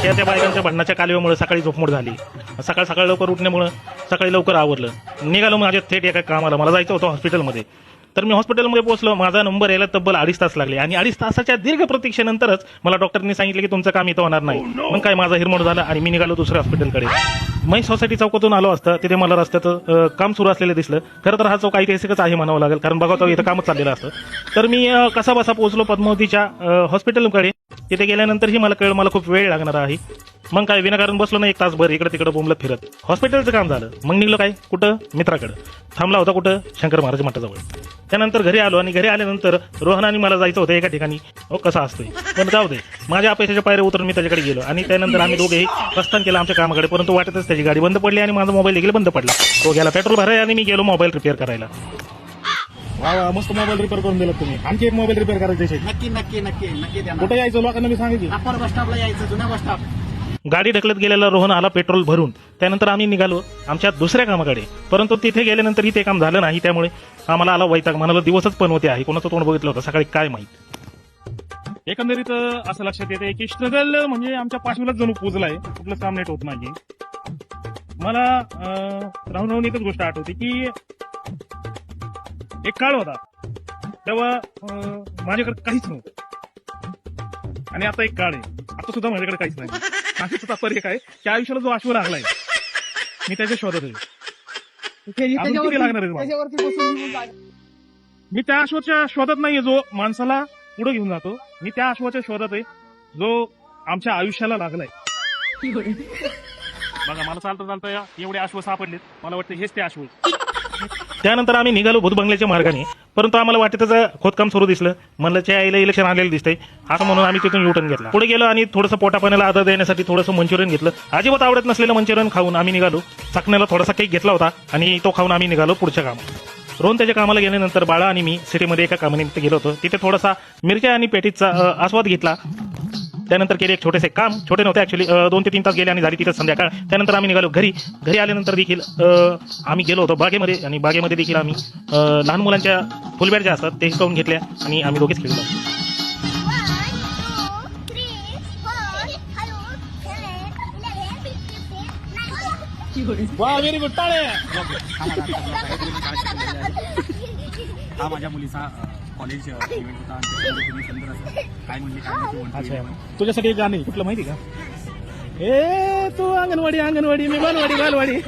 त्या बायकांच्या भांडणाच्या कालव्यामुळे सकाळी झोपमोड झाली. सकाळ लवकर उठण्यामुळे सकाळी लवकर आवरलं, निघालो माझ्या थेट एका कामाला. मला जायचं होतं हॉस्पिटलमध्ये. तर मी हॉस्पिटलमध्ये पोहोचलो. माझा नंबर यायला तब्बल 2.5 तास लागले आणि 2.5 तासाच्या दीर्घ प्रतीक्षेनंतरच मला डॉक्टरनी सांगितलं की तुमचं काम इथं होणार नाही. मग काय माझा हिरमोड झाला आणि मी निघालो दुसऱ्या हॉस्पिटलकडे. महेश सोसायटी चौकातून आलो असतं, तिथे मला रस्त्याचं काम सुरू असलेलं दिसलं. खरं तर हा चौक ऐतिहासिकच आहे म्हणावं लागेल, कारण बघा इथं कामच चाललेलं असतं. तर मी कसा बसा पोहोचलो पद्मावतीच्या हॉस्पिटलकडे. तिथे गेल्यानंतरही मला कळलं मला खूप वेळ लागणार आहे. मग काय विनाकारण बसलो ना 1 तासभर इकडे तिकडे बोंबलत फिरत. हॉस्पिटलचं काम झालं. मग निघलो काय कुठं मित्राकडे. थांबला होता कुठं शंकर महाराज मठाजवळ. त्यानंतर घरी आलो आणि घरी आल्यानंतर रोहनाने मला जायचं होतं एका ठिकाणी. कसं असतंय पण जाऊ दे. माझ्या अपयशाच्या पायऱ्या उतरून मी त्याच्याकडे गेलो आणि त्यानंतर आम्ही दोघेही प्रस्थान केलं आमच्या कामाकडे. परंतु वाटतच त्याची गाडी बंद पडली आणि माझा मोबाईल देखील बंद पडला. तो गेला पेट्रोल भरायला आणि मी गेलो मोबाईल रिपेअर करायला. वा वा, मस्त मोबाईल रिपेअर करून दिला तुम्ही. आणखी एक मोबाईल रिपेअर करायचे. नक्की कुठे यायचं लोकांना मी सांगितलं. अप्पर बस स्टॉपला यायचं, जुना बस स्टॉप. गाडी ढकलत गेलेला रोहन आला पेट्रोल भरून. त्यानंतर आम्ही निघालो आमच्या दुसऱ्या कामाकडे. परंतु तिथे गेल्यानंतर ते काम झालं नाही. त्यामुळे आम्हाला आला वैताग. म्हणाला दिवसच पण होते आहे. कोणाचं तोंड बघितलं होतं सकाळी काय माहित. एकंदरीत असं लक्षात येते की स्ट्रगल म्हणजे आमच्या पाठीलाच जणू पुजलाय. कुठलं काम नेट होत नाही. मला राहून एकच गोष्ट आठवते की एक काळ होता तेव्हा माझ्याकडे काहीच नव्हतं आणि आता एक काळ आहे. आता सुद्धा माझ्याकडे काहीच नाही. अशीच तात्पर्य काय की आयुष्याला जो अश्व लागलाय मी त्याच्या शोधात आहे. अजून किती लागणार आहे? मी त्या अश्वाच्या शोधात नाहीये जो माणसाला पुढे घेऊन जातो. मी त्या अश्वाच्या शोधात आहे जो आमच्या आयुष्याला लागलाय. बघा मला चालता एवढे अश्व सापडलेत. मला वाटतं हेच ते अश्व. त्यानंतर आम्ही निघालो भूत बंगल्याच्या मार्गाने. परंतु आम्हाला वाटेतच खोदकाम सुरू दिसलं. म्हणलं च्या आईला इलेक्शन आलेलं दिसतंय असं म्हणून आम्ही तिथून युटर्न घेतला. पुढे गेलो आणि थोडंसं पोटापाण्याला आदर देण्यासाठी थोडंसं मंचुरियन घेतलं. अजिबात आवडत नसलेलं मंचुरियन खाऊन आम्ही निघालो. चकण्याला थोडासा केक घेतला होता आणि तो खाऊन आम्ही निघालो पुढच्या कामात. रोहन त्याच्या कामाला गेल्यानंतर बाळा आणि मी सिटीमध्ये एका कामानिमित्त गेलो होतो. तिथे थोडासा मिरच्या आणि पेटीचा आस्वाद घेतला. त्यानंतर केले एक छोटेसे काम. छोटे नव्हते ऍक्च्युली. 2 ते 3 तास गेले आणि झाली तिथं संध्याकाळ. त्यानंतर आम्ही निघालो घरी. घरी आल्यानंतर देखील आम्ही गेलो होतो बागेमध्ये आणि बागेमध्ये देखील आम्ही लहान मुलांच्या फुलबॅट ज्या असतात ते हिसकावून घेतल्या आणि आम्ही दोघेच खेळलो. वा व्हेरी गुड. टाळे. हा माझ्या मुलीचा कॉलेज इव्हेंट होता. काय म्हणले तुझ्यासाठी एक गाणं कुठलं माहिती का? ए तू अंगणवाडी मी बालवाडी